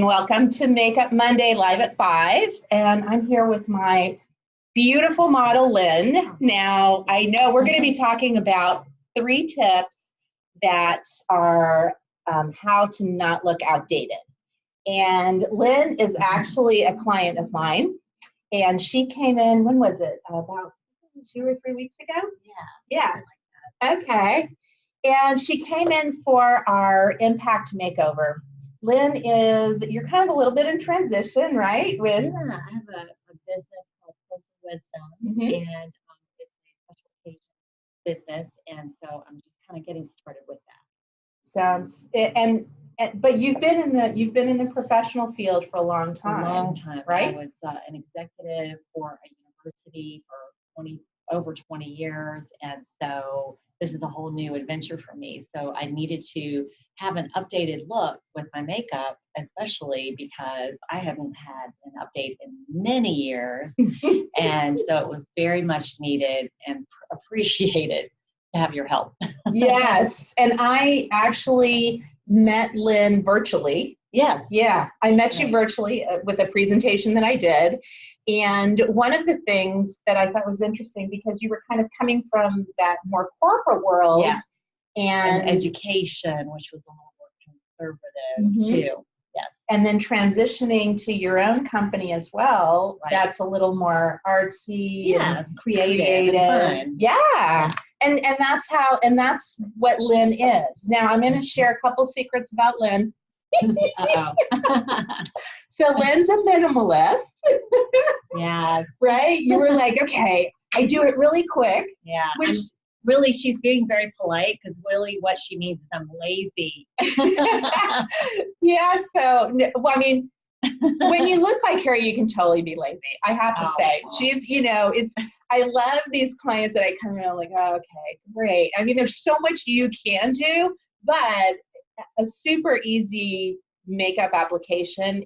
Welcome to Makeup Monday live at 5, and I'm here with my beautiful model, Lynn. Now, I know we're going to be talking about 3 tips that are how to not look outdated. And Lynn is actually a client of mine, and she came in, when was it? About 2 or 3 weeks ago? Yeah. Okay. And she came in for our Impact Makeover. Lynn you're kind of a little bit in transition, right? Yeah, I have a business called Personal Wisdom, and it's a special occasion business, and so I'm just kind of getting started with that. But you've been in the professional field for a long time. A long time, right? I was an executive for a university for over 20 years, and so this is a whole new adventure for me. So I needed to have an updated look with my makeup, especially because I haven't had an update in many years. And so it was very much needed and appreciated to have your help. Yes. And I actually met Lynn virtually. Yes. Yeah. I met you virtually with a presentation that I did. And one of the things that I thought was interesting, because you were kind of coming from that more corporate world. Yeah. And education, which was a little more conservative too. Yes. And then transitioning to your own company as well, that's a little more artsy and creative. And fun. Yeah. And that's what Lynn is. Now I'm going to share a couple secrets about Lynn. So Lynn's a minimalist. Yeah. Right? You were like, okay, I do it really quick. Yeah. Really, she's being very polite, because really what she means is I'm lazy. Yeah, so, well, I mean, when you look like her, you can totally be lazy. I have to say. She's, I love these clients that I come in and I'm like, oh, okay, great. I mean, there's so much you can do, but a super easy makeup application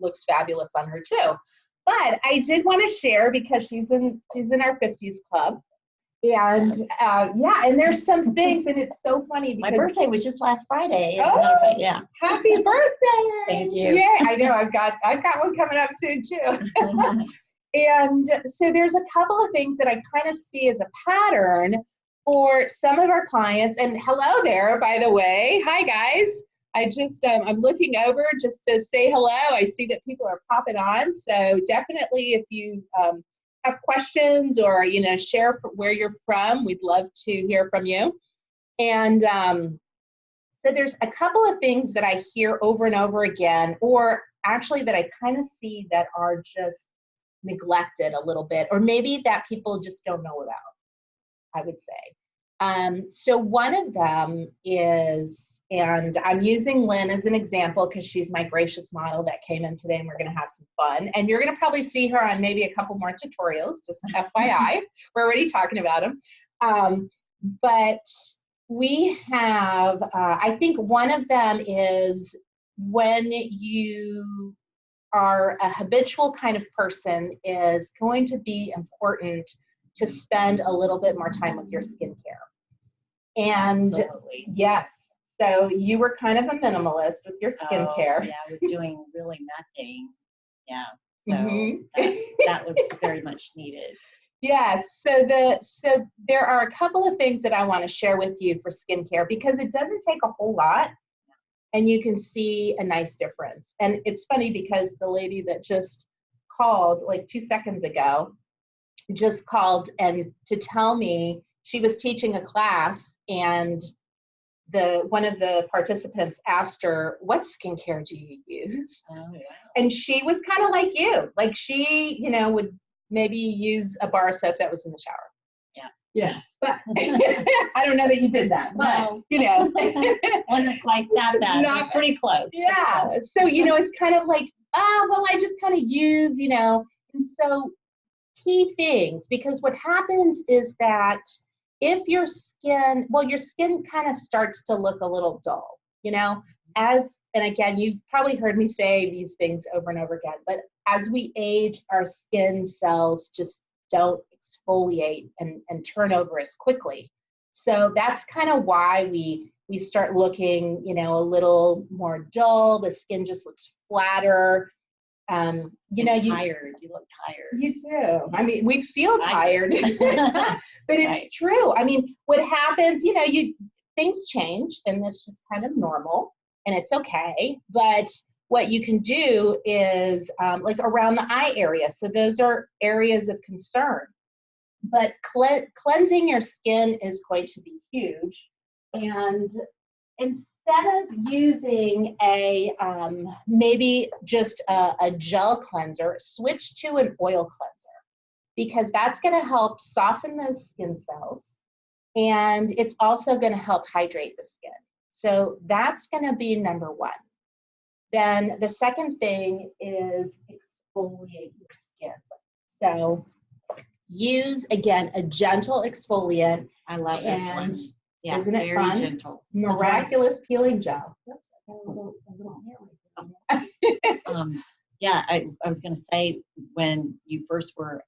looks fabulous on her too. But I did want to share, because she's in our 50s club. And and there's some things, and it's so funny because my birthday was just last Friday. Yeah. Happy birthday! Thank you. Yeah, I know. I've got one coming up soon too. And so there's a couple of things that I kind of see as a pattern for some of our clients. And hello there, by the way. Hi guys. I just I'm looking over just to say hello. I see that people are popping on. So definitely, if you have questions or share where you're from, we'd love to hear from you. And so there's a couple of things that I hear over and over again, or actually that I kind of see that are just neglected a little bit, or maybe that people just don't know about, I would say. So one of them is, and I'm using Lynn as an example because she's my gracious model that came in today, and we're going to have some fun. And you're going to probably see her on maybe a couple more tutorials, just FYI. We're already talking about them. But we have, I think one of them is when you are a habitual kind of person, is going to be important to spend a little bit more time with your skincare. And absolutely. Yes. So you were kind of a minimalist with your skincare. Yeah, I was doing really nothing. Yeah. So that was very much needed. Yes. So there are a couple of things that I want to share with you for skincare, because it doesn't take a whole lot, and you can see a nice difference. And it's funny because the lady that just called like 2 seconds ago just called and to tell me she was teaching a class, and one of the participants asked her, what skincare do you use? Oh, wow. And she was kind of like you. Like she, would maybe use a bar of soap that was in the shower. Yeah. Yeah. But I don't know that you did that. But, wasn't quite that bad. Not pretty close. Yeah. So, it's kind of like, I just kind of use, and so key things, because what happens is that if your skin kind of starts to look a little dull, and again, you've probably heard me say these things over and over again, but as we age, our skin cells just don't exfoliate and turn over as quickly. So that's kind of why we we start looking, you know, a little more dull. The skin just looks flatter. You know, tired. You look tired. You do. I mean, we feel tired, but it's true. I mean, what happens, you know, things change, and that's just kind of normal, and it's okay. But what you can do is like around the eye area. So those are areas of concern. But cleansing your skin is going to be huge. And instead of using a maybe just a gel cleanser, switch to an oil cleanser, because that's going to help soften those skin cells, and it's also going to help hydrate the skin. So that's going to be number one. Then the second thing is exfoliate your skin. So use, again, a gentle exfoliant. I love this one. Yeah, isn't it very fun? Gentle. Miraculous peeling gel. Yeah, I was going to say, when you first were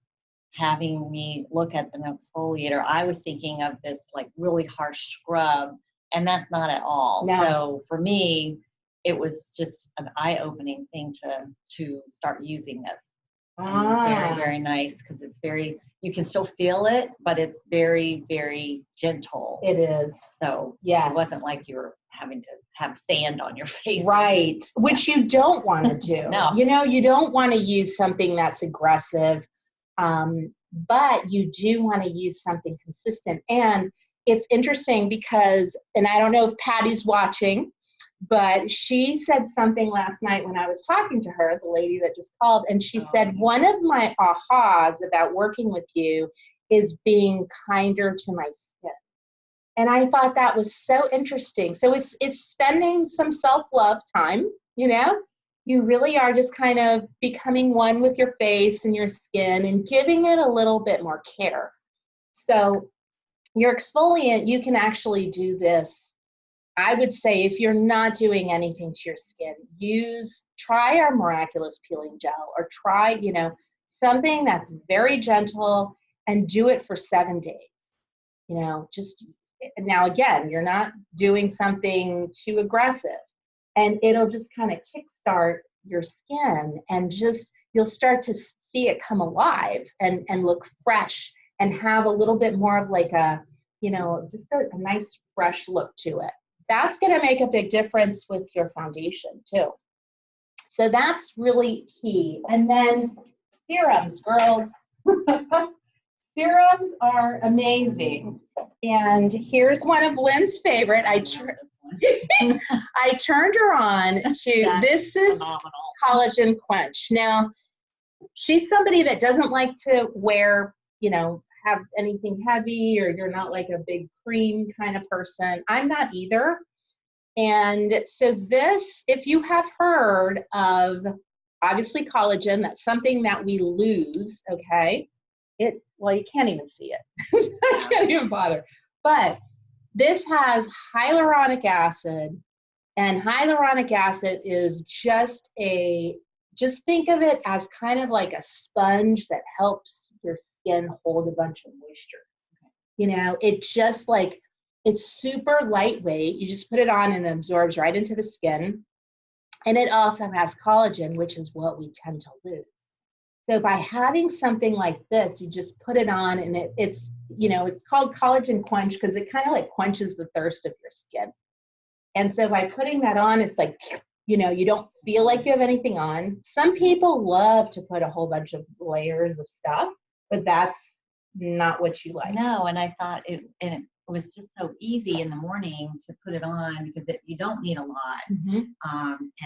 having me look at an exfoliator, I was thinking of this like really harsh scrub, and that's not at all. No. So for me, it was just an eye-opening thing to start using this. Very, very nice, because it's very, you can still feel it, but it's very, very gentle. It is. So yeah, it wasn't like you were having to have sand on your face. Right, which you don't want to do. No. You know, you don't want to use something that's aggressive, but you do want to use something consistent. And it's interesting because, and I don't know if Patty's watching, but she said something last night when I was talking to her, the lady that just called, and she said, one of my ahas about working with you is being kinder to my skin. And I thought that was so interesting. So it's spending some self-love time, you know? You really are just kind of becoming one with your face and your skin and giving it a little bit more care. So your exfoliant, you can actually do this. I would say if you're not doing anything to your skin, try our miraculous peeling gel, or try, you know, something that's very gentle, and do it for 7 days. You know, just, now again, you're not doing something too aggressive, and it'll just kind of kickstart your skin, and just, you'll start to see it come alive and look fresh and have a little bit more of like a, you know, just a nice fresh look to it. That's going to make a big difference with your foundation too. So that's really key. And then serums, girls. Serums are amazing. And here's one of Lynn's favorite. I turned her on to, this is phenomenal. Collagen Quench. Now, she's somebody that doesn't like to wear, you know, have anything heavy, or you're not like a big cream kind of person. I'm not either. And so this, if you have heard of, obviously collagen, that's something that we lose, okay? Well, you can't even see it. I can't even bother. But this has hyaluronic acid, and hyaluronic acid is just think of it as kind of like a sponge that helps your skin hold a bunch of moisture. You know, it's super lightweight. You just put it on and it absorbs right into the skin. And it also has collagen, which is what we tend to lose. So by having something like this, you just put it on, and it's, you know, it's called Collagen Quench because it kind of like quenches the thirst of your skin. And so by putting that on, it's like, you know, you don't feel like you have anything on. Some people love to put a whole bunch of layers of stuff, but that's not what you like. No, and I thought it was just so easy in the morning to put it on, because you don't need a lot. Mm-hmm.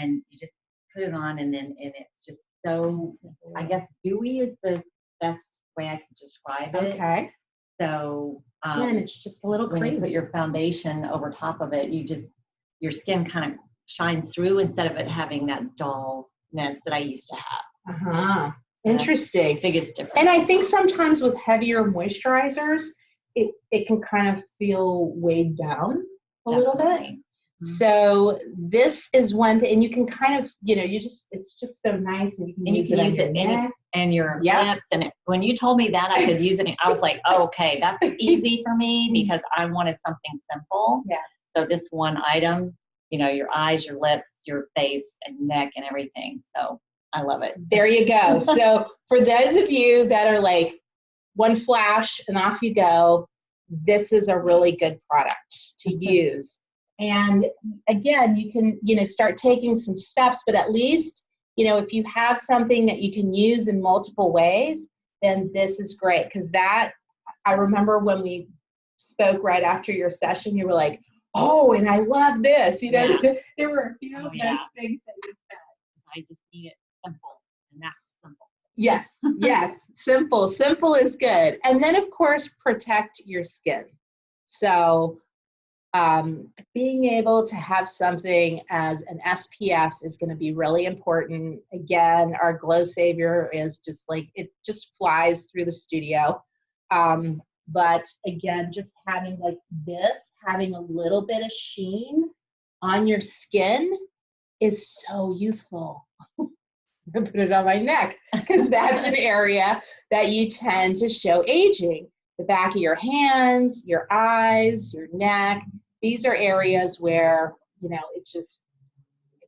And you just put it on, and it's just so, I guess dewy is the best way I could describe it. Okay. So and it's just a little when creamy. you put your foundation over top of it, your skin kind of shines through, instead of it having that dullness that I used to have. Uh-huh. Interesting. Biggest difference. And I think sometimes with heavier moisturizers, it can kind of feel weighed down a little bit. Mm-hmm. So this is one thing, and you can kind of, you know, it's just so nice, and you can use it and your lips. And when you told me that I could use it, I was like, oh, okay, that's easy for me, because I wanted something simple. Yes. So this one item, you know, your eyes, your lips, your face and neck and everything. So I love it. There you go. So for those of you that are like one flash and off you go, this is a really good product to use. And again, you can, you know, start taking some steps, but at least, you know, if you have something that you can use in multiple ways, then this is great. Because that, I remember when we spoke right after your session, you were like, oh, and I love this. You know, Yeah. there were a few of those Yeah. things that you said. I just need it simple, and that's simple. Yes, yes, simple. Simple is good. And then, of course, protect your skin. So being able to have something as an SPF is going to be really important. Again, our Glow Savior is just like, it just flies through the studio. But again, just having like this, having a little bit of sheen on your skin is so youthful. I put it on my neck because that's an area that you tend to show aging. The back of your hands, your eyes, your neck. These are areas where, you know, it just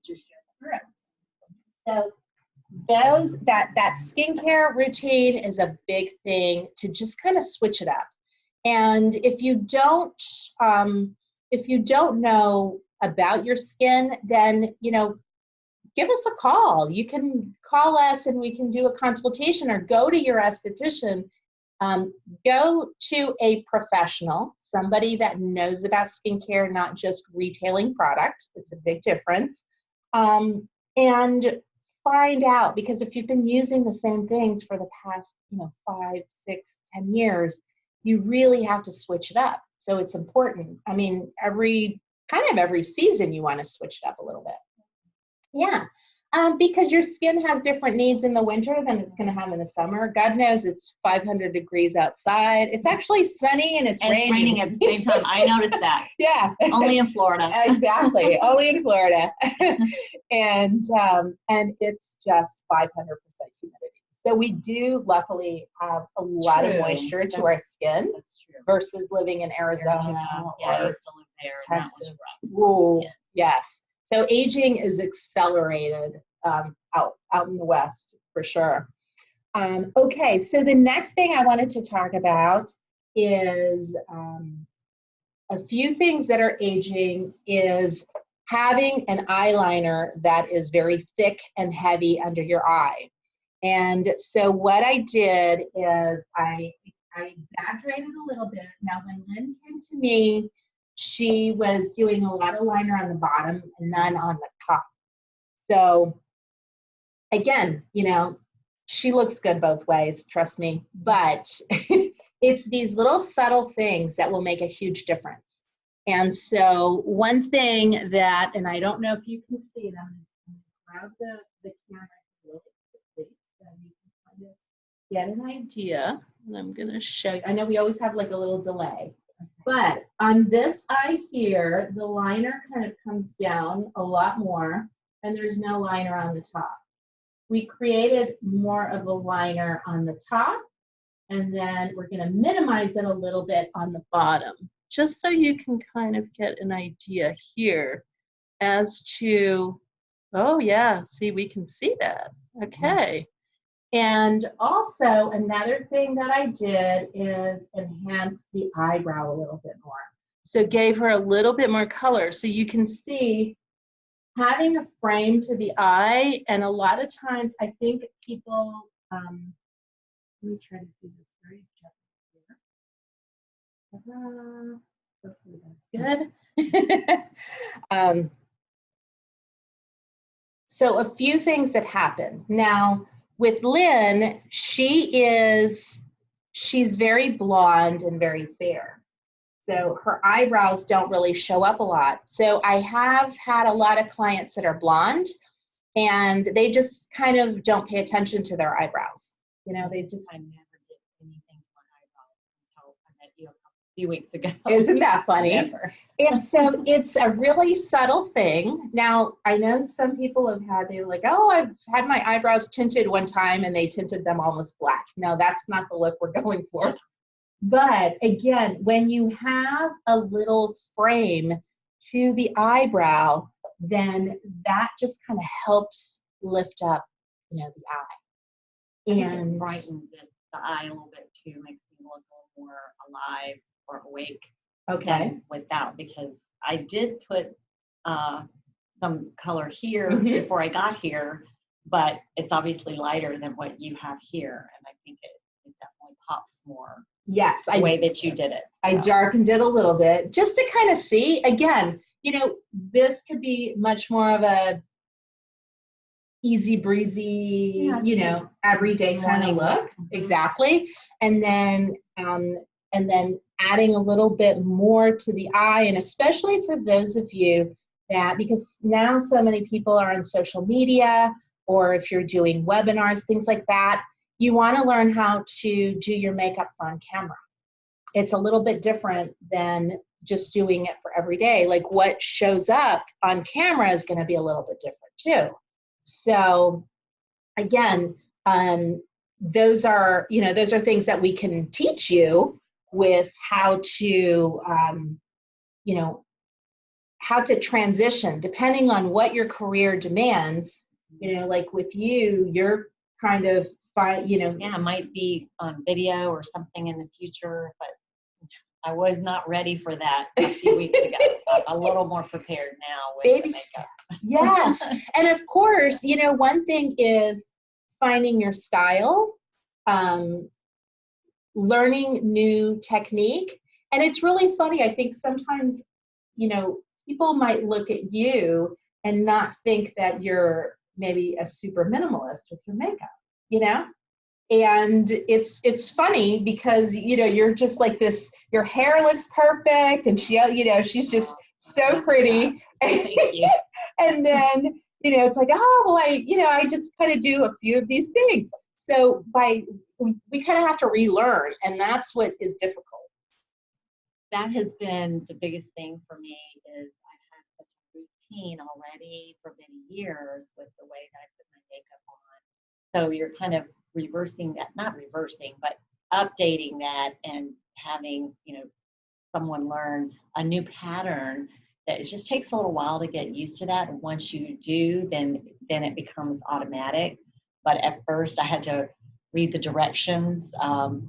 shows through. So that skincare routine is a big thing to just kind of switch it up. And if you don't know about your skin, then, you know, give us a call. You can call us and we can do a consultation, or go to your esthetician. Go to a professional, somebody that knows about skincare, not just retailing product. It's a big difference. And find out, because if you've been using the same things for the past, you know, 5, 6, 10 years, you really have to switch it up. So it's important. I mean, every season you want to switch it up a little bit. Yeah, because your skin has different needs in the winter than it's going to have in the summer. God knows it's 500 degrees outside. It's actually sunny and it's raining. At the same time. I noticed that. Yeah. Only in Florida. Exactly. Only in Florida. And it's just 500% humidity. So we do luckily have a lot of moisture to our skin versus living in Arizona Yeah, I or used to live there. Texas. Ooh, yes. So aging is accelerated out in the West for sure. Okay, so the next thing I wanted to talk about is a few things that are aging is having an eyeliner that is very thick and heavy under your eye. And so what I did is I exaggerated a little bit. Now, when Lynn came to me, she was doing a lot of liner on the bottom and none on the top. So again, you know, she looks good both ways, trust me. But it's these little subtle things that will make a huge difference. And so one thing that, and I don't know if you can see it, I'm going to grab the camera really quickly so you can kind of get an idea. And I'm going to show you. I know we always have like a little delay. But on this eye here, the liner kind of comes down a lot more, and there's no liner on the top. We created more of a liner on the top, and then we're going to minimize it a little bit on the bottom, just so you can kind of get an idea here as to, oh yeah, see, we can see that. Okay. And also another thing that I did is enhance the eyebrow a little bit more. So gave her a little bit more color. So you can see having a frame to the eye, and a lot of times I think people, let me try to do this very gently here. Hopefully that's good. So a few things that happen. Now, with Lynn, she's very blonde and very fair. So her eyebrows don't really show up a lot. So I have had a lot of clients that are blonde and they just kind of don't pay attention to their eyebrows. You know, they just. I never did anything to my eyebrows until I met you a few weeks ago. Isn't that funny? Never. It's a really subtle thing. Now, I know some people they were like, oh, I've had my eyebrows tinted one time and they tinted them almost black. No, that's not the look we're going for. But again, when you have a little frame to the eyebrow, then that just kind of helps lift up, you know, the eye. I think And it brightens the eye a little bit too, makes me look a little more alive or awake than without, because I did put some color here before I got here, but it's obviously lighter than what you have here, and I think it definitely pops more. Yes, the way that you did it. So. I darkened it a little bit just to kind of see. Again, you know, this could be much more of a easy breezy, you know, everyday kind of look. Exactly. And then adding a little bit more to the eye, and especially for those of you that, because now so many people are on social media, or if you're doing webinars, things like that, you want to learn how to do your makeup on camera. It's a little bit different than just doing it for every day. Like what shows up on camera is going to be a little bit different too. So again, those are things that we can teach you with how to, you know, how to transition depending on what your career demands. You know, like with you, you're kind of fine, you know. Yeah, it might be on video or something in the future, but I was not ready for that a few weeks ago. I'm a little more prepared now with the makeup. Yes. And of course, you know, one thing is finding your style, learning new technique. And it's really funny. I think sometimes, you know, people might look at you and not think that you're maybe a super minimalist with your makeup, you know? And it's funny because, you know, you're just like this, your hair looks perfect, and she, you know, she's just so pretty. Thank you. And then, you know, it's like, oh, well, I just kind of do a few of these things. So we kind of have to relearn, and that's what is difficult. That has been the biggest thing for me, is I've had such a routine already for many years with the way that I put my makeup on. So you're kind of reversing that, not reversing, but updating that, and having, you know, someone learn a new pattern, that it just takes a little while to get used to that. And once you do, then it becomes automatic. But at first I had to read the directions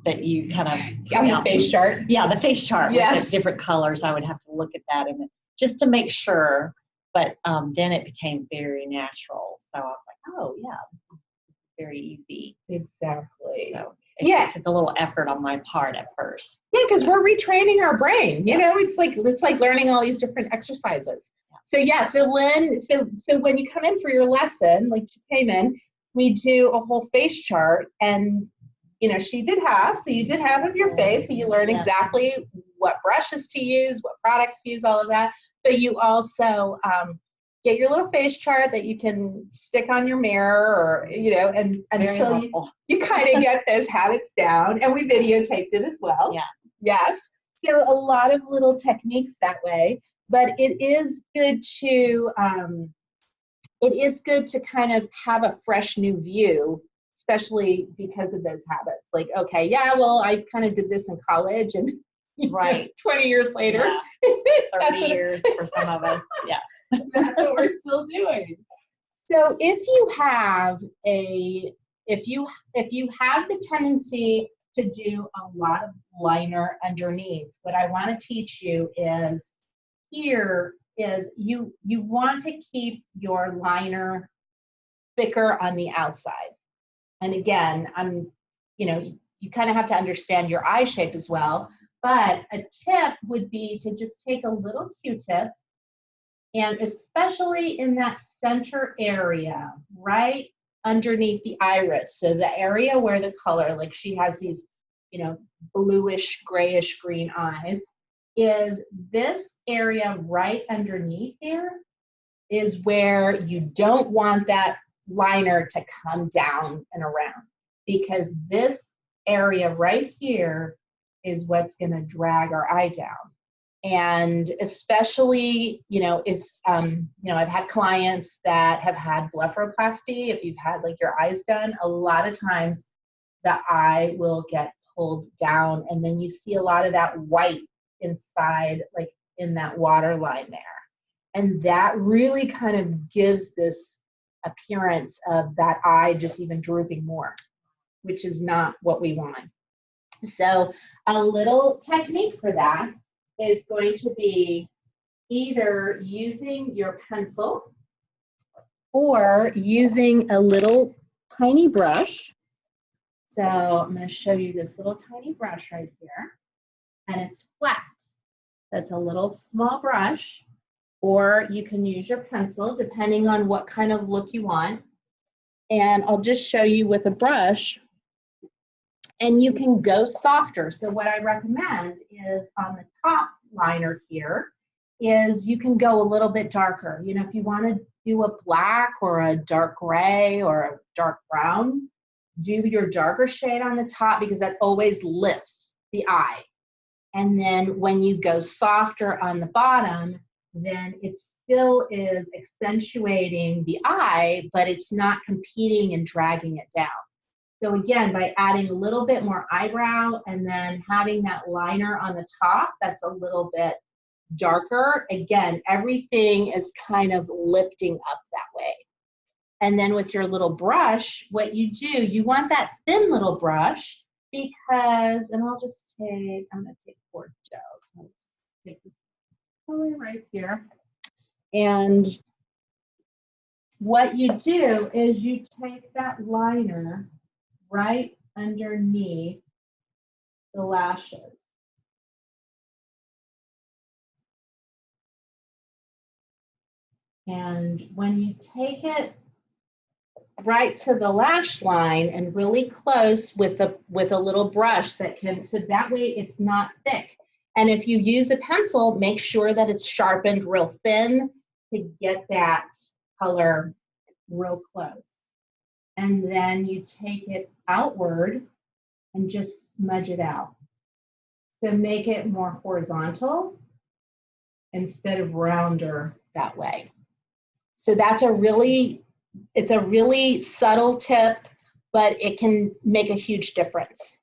that you kind of the face chart. Yeah, the face chart Yes. with the different colors. I would have to look at that and just to make sure. But then it became very natural. So I was like, oh yeah, very easy. Exactly. So it took a little effort on my part at first. Yeah, because we're retraining our brain. You know, it's like learning all these different exercises. Yeah. So Lynn, so when you come in for your lesson, like you came in, we do a whole face chart, and you know, you did half of your face, so you learn exactly what brushes to use, what products to use, all of that. But you also get your little face chart that you can stick on your mirror, or, you know, and until you kind of get those habits down. And we videotaped it as well. Yeah. Yes. So a lot of little techniques that way. But it is good to kind of have a fresh new view, especially because of those habits. Like, okay, yeah, well, I kind of did this in college, and right, 20 years later, 30 years for some of us. Yeah. That's what we're still doing. So if you have the tendency to do a lot of liner underneath, what I want to teach you is you want to keep your liner thicker on the outside. And again, you kind of have to understand your eye shape as well. But a tip would be to just take a little Q-tip, and especially in that center area, right underneath the iris, so the area where the color, like she has these, you know, bluish, grayish green eyes, is this area right underneath there is where you don't want that liner to come down and around, because this area right here is what's going to drag our eye down. And especially, you know, if, you know, I've had clients that have had blepharoplasty. If you've had like your eyes done, a lot of times the eye will get pulled down, and then you see a lot of that white inside, like in that water line there. And that really kind of gives this appearance of that eye just even drooping more, which is not what we want. So a little technique for that is going to be either using your pencil or using a little tiny brush. So I'm going to show you this little tiny brush right here, and it's flat. That's a little small brush, or you can use your pencil depending on what kind of look you want. And I'll just show you with a brush, and you can go softer. So what I recommend is on the top liner here is you can go a little bit darker. You know, if you want to do a black or a dark gray or a dark brown, do your darker shade on the top because that always lifts the eye. And then when you go softer on the bottom, then it still is accentuating the eye, but it's not competing and dragging it down. So again, by adding a little bit more eyebrow and then having that liner on the top that's a little bit darker, again, everything is kind of lifting up that way. And then with your little brush, what you do, you want that thin little brush because, and I'll just take, I'm going to take 4 gels. I'll take this color right here. And what you do is you take that liner right underneath the lashes. And when you take it right to the lash line and really close with a little brush that can, so that way it's not thick. And if you use a pencil, make sure that it's sharpened real thin to get that color real close. And then you take it outward and just smudge it out. So make it more horizontal instead of rounder that way. So that's it's a really subtle tip, but it can make a huge difference.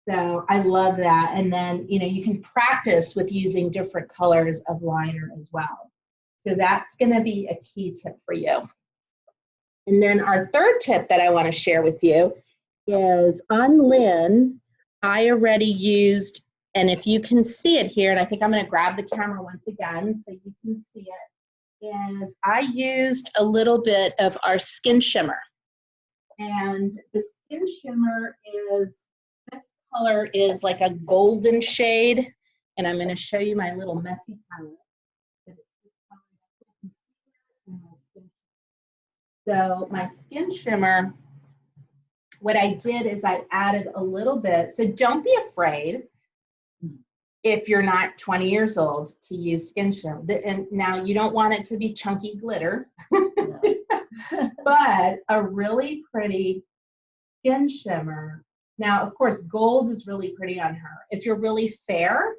So I love that. And then, you know, you can practice with using different colors of liner as well. So that's going to be a key tip for you. And then our third tip that I want to share with you is on Lynn, I already used, and if you can see it here, and I think I'm going to grab the camera once again so you can see it, is I used a little bit of our Skin Shimmer. And the Skin Shimmer is, this color is like a golden shade, and I'm going to show you my little messy palette. So my Skin Shimmer, what I did is I added a little bit, so don't be afraid if you're not 20 years old to use Skin Shimmer. And now you don't want it to be chunky glitter, but a really pretty Skin Shimmer. Now, of course, gold is really pretty on her. If you're really fair,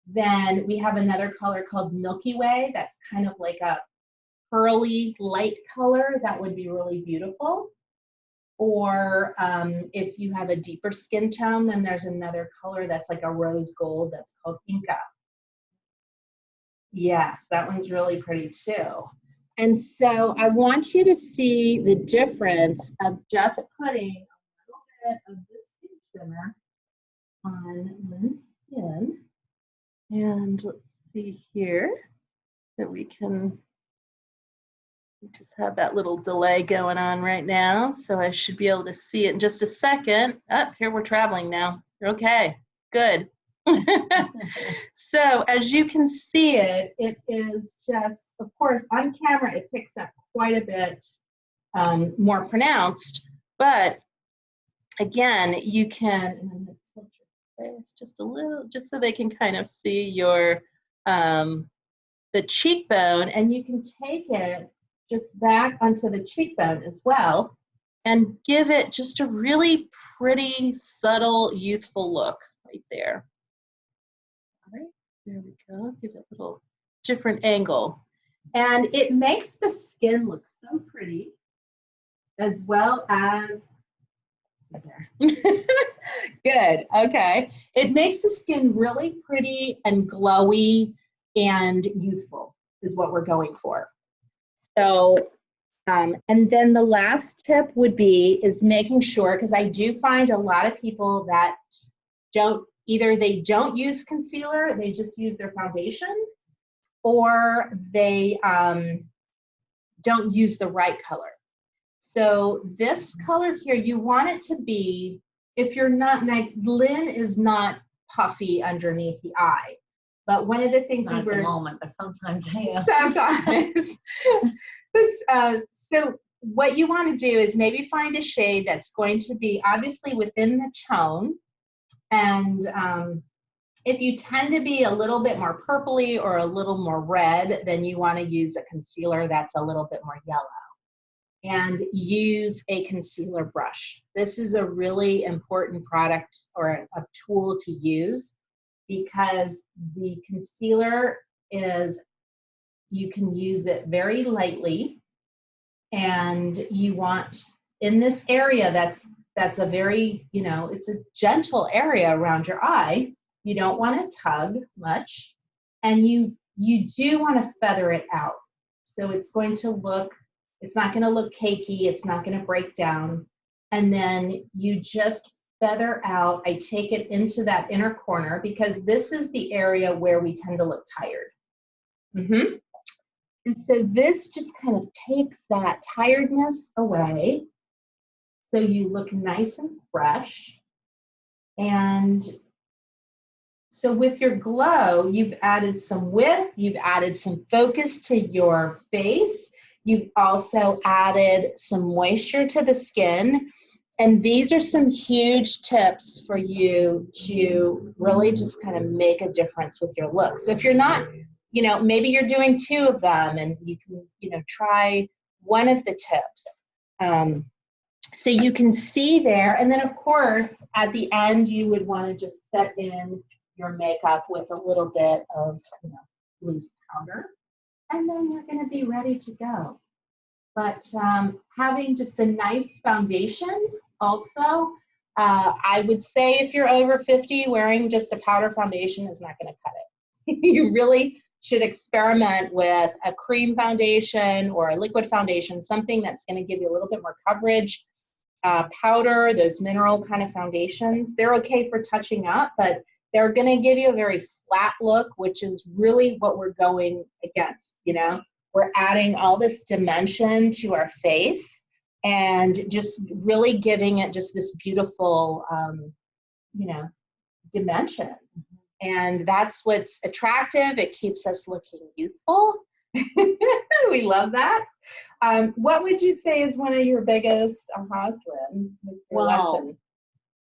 then we have another color called Milky Way. That's kind of like a pearly light color that would be really beautiful. Or if you have a deeper skin tone, then there's another color that's like a rose gold that's called Inca. Yes, that one's really pretty too. And so I want you to see the difference of just putting a little bit of this Skin Shimmer on Lynn's skin. And let's see here that we can just have that little delay going on right now. So I should be able to see it in just a second. Oh, here we're traveling now. Okay, good. So as you can see it, it is just, of course, on camera, it picks up quite a bit more pronounced. But again, you can, and I'm going to tilt your face just a little, just so they can kind of see your, the cheekbone, and you can take it just back onto the cheekbone as well and give it just a really pretty, subtle, youthful look right there. All right, there we go. Give it a little different angle. And it makes the skin look so pretty, as well as, good, okay. It makes the skin really pretty and glowy and youthful. is what we're going for. So, and then the last tip would be is making sure, because I do find a lot of people that they don't use concealer, they just use their foundation, or they don't use the right color. So this color here, you want it to be, if you're not, like Lynn is not puffy underneath the eye, but one of the things Not at the moment, but sometimes I am. Sometimes. So what you want to do is maybe find a shade that's going to be obviously within the tone. And if you tend to be a little bit more purpley or a little more red, then you want to use a concealer that's a little bit more yellow. And use a concealer brush. This is a really important product or a tool to use, because the concealer you can use it very lightly, and you want in this area that's a very, it's a gentle area around your eye. You don't want to tug much, and you do want to feather it out. So it's not going to look cakey, it's not going to break down. And then you just feather out. I take it into that inner corner, because this is the area where we tend to look tired. And so this just kind of takes that tiredness away, so you look nice and fresh. And so with your glow, you've added some width, you've added some focus to your face, you've also added some moisture to the skin. And these are some huge tips for you to really just kind of make a difference with your look. So if you're not, maybe you're doing 2 of them, and you can, try one of the tips. So you can see there. And then of course, at the end, you would want to just set in your makeup with a little bit of, loose powder. And then you're going to be ready to go. But having just a nice foundation also, I would say if you're over 50, wearing just a powder foundation is not going to cut it. You really should experiment with a cream foundation or a liquid foundation, something that's going to give you a little bit more coverage. Powder, those mineral kind of foundations, they're okay for touching up, but they're going to give you a very flat look, which is really what we're going against. We're adding all this dimension to our face and just really giving it just this beautiful, dimension. And that's what's attractive. It keeps us looking youthful. We love that. What would you say is one of your biggest ahas, Lynn? Well,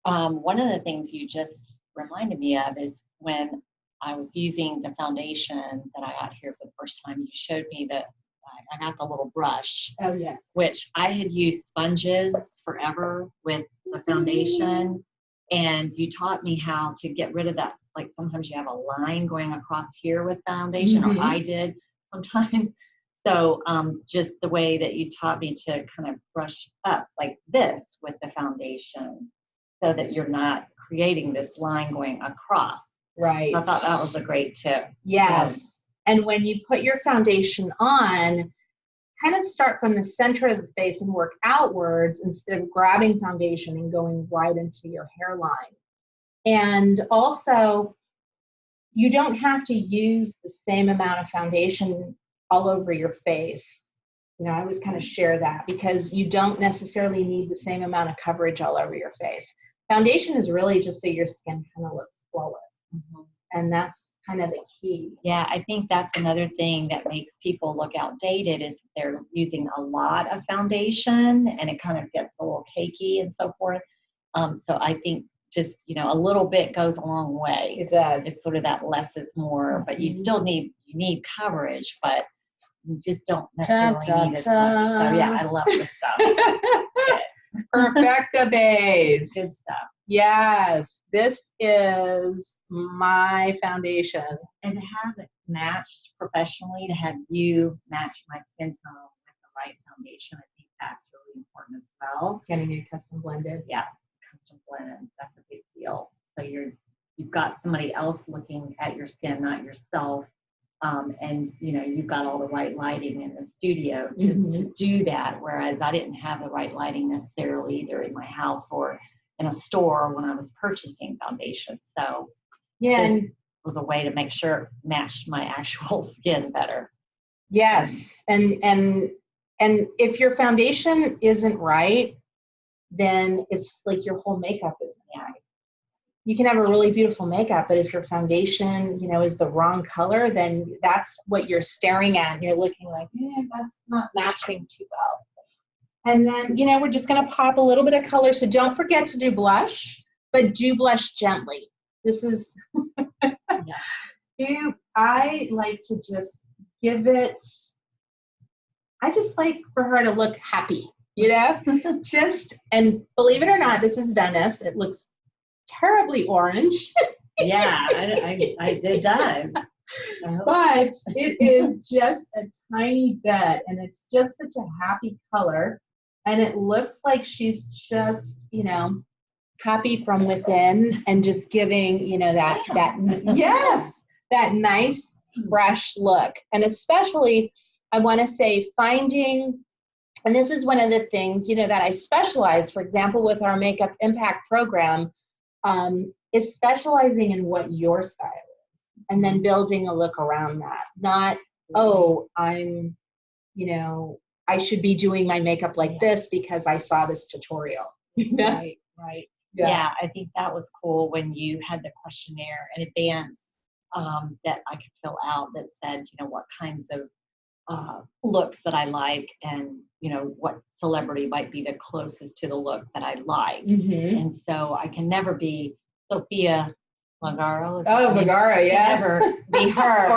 one of the things you just reminded me of is when I was using the foundation that I got here for the first time, you showed me that I got the little brush. Oh, yes. Which I had used sponges forever with the foundation. And you taught me how to get rid of that. Like sometimes you have a line going across here with foundation, or I did sometimes. So just the way that you taught me to kind of brush up like this with the foundation, so that you're not creating this line going across. Right. So I thought that was a great tip. Yes. And when you put your foundation on, kind of start from the center of the face and work outwards instead of grabbing foundation and going right into your hairline. And also, you don't have to use the same amount of foundation all over your face. I always kind of share that, because you don't necessarily need the same amount of coverage all over your face. Foundation is really just so your skin kind of looks flawless. And that's kind of the key. Yeah, I think that's another thing that makes people look outdated is they're using a lot of foundation and it kind of gets a little cakey and so forth. So I think just, a little bit goes a long way. It does. It's sort of that less is more, but you still need coverage, but you just don't necessarily need as much. So yeah, I love this stuff. Perfecta base. Good stuff. Yes, this is my foundation. And to have it matched professionally, to have you match my skin tone with the right foundation, I think that's really important as well. Getting it custom blended. Yeah, custom blend, that's a big deal. So you've got somebody else looking at your skin, not yourself. And you've got all the right lighting in the studio to do that. Whereas I didn't have the right lighting necessarily either in my house or in a store when I was purchasing foundation. So yeah, this was a way to make sure it matched my actual skin better. yes, and if your foundation isn't right, then it's like your whole makeup isn't right. You can have a really beautiful makeup, but if your foundation, is the wrong color, then that's what you're staring at, and you're looking like, that's not matching too well. And then, we're just going to pop a little bit of color. So don't forget to do blush, but do blush gently. This is, I like to just give it, I just like for her to look happy, and believe it or not, this is Venice. It looks terribly orange. Yeah, I did dive. But it is just a tiny bit, and it's just such a happy color, and it looks like she's just, happy from within, and just giving, that yes, that nice fresh look. And especially, I want to say finding, and this is one of the things, that I specialize, for example, with our Makeup Impact program, is specializing in what your style is, and then building a look around that. Not, I'm, I should be doing my makeup like this because I saw this tutorial. Right. Yeah, I think that was cool when you had the questionnaire in advance that I could fill out that said, what kinds of looks that I like, and what celebrity might be the closest to the look that I like. And so I can never be Sophia Vergara. Vergara, yes. Never be her.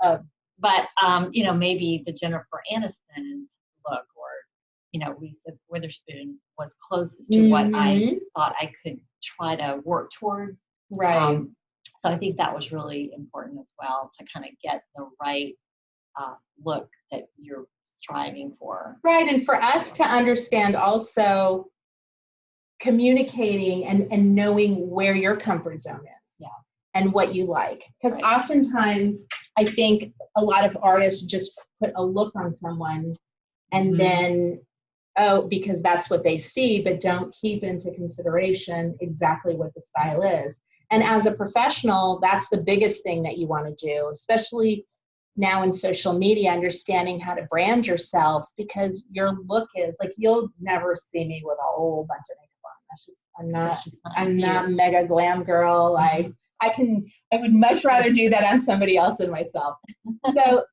Or but maybe the Jennifer Aniston look, or Reese Witherspoon was closest to what I thought I could try to work towards. Right. So I think that was really important as well, to kind of get the right look that you're striving for. Right, and for us to understand also communicating and knowing where your comfort zone is, and what you like. Because oftentimes I think a lot of artists just put a look on someone and then, because that's what they see, but don't keep into consideration exactly what the style is. And as a professional, that's the biggest thing that you want to do, especially now in social media, understanding how to brand yourself, because your look is like, you'll never see me with a whole bunch of makeup on. That's just, I'm not mega glam girl. I would much rather do that on somebody else than myself. So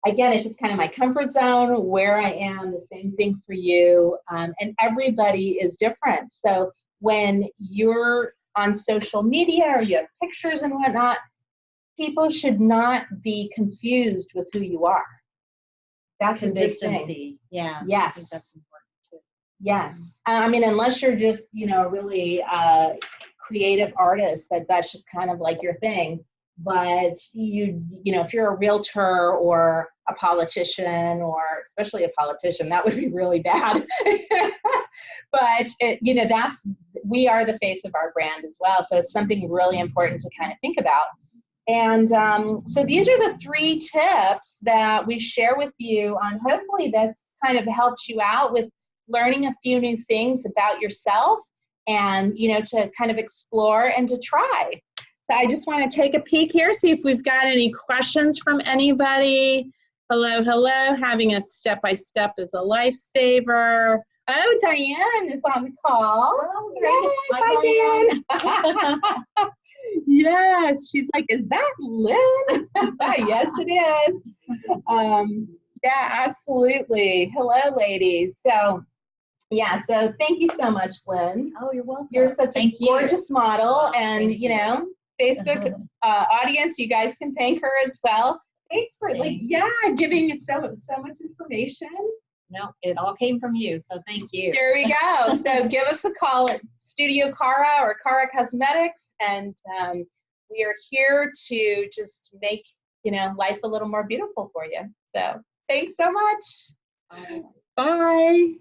again, it's just kind of my comfort zone, where I am. The same thing for you. And everybody is different. So when you're on social media or you have pictures and whatnot, people should not be confused with who you are. That's a big thing. Yeah. Yes. I think that's important too. Yes. I mean, unless you're just, really creative artist, that's just kind of like your thing. But if you're a realtor or a politician, or especially a politician, that would be really bad. But we are the face of our brand as well. So it's something really important to kind of think about. And so these are the 3 tips that we share with you on. Hopefully that's kind of helped you out with learning a few new things about yourself, and, to kind of explore and to try. So I just want to take a peek here, see if we've got any questions from anybody. Hello. Having a step-by-step is a lifesaver. Oh, Diane is on the call. Oh, yes, hi, Diane. Yes, she's like, is that Lynn? Yes, it is. Yeah, absolutely. Hello, ladies. So thank you so much, Lynn. Oh, you're welcome. You're such a gorgeous model, and Facebook audience, you guys can thank her as well. Thanks for giving us so much information. No, it all came from you, so thank you. There we go. So give us a call at Studio CARA or CARA Cosmetics, and we are here to just make life a little more beautiful for you. So thanks so much. Bye. Bye.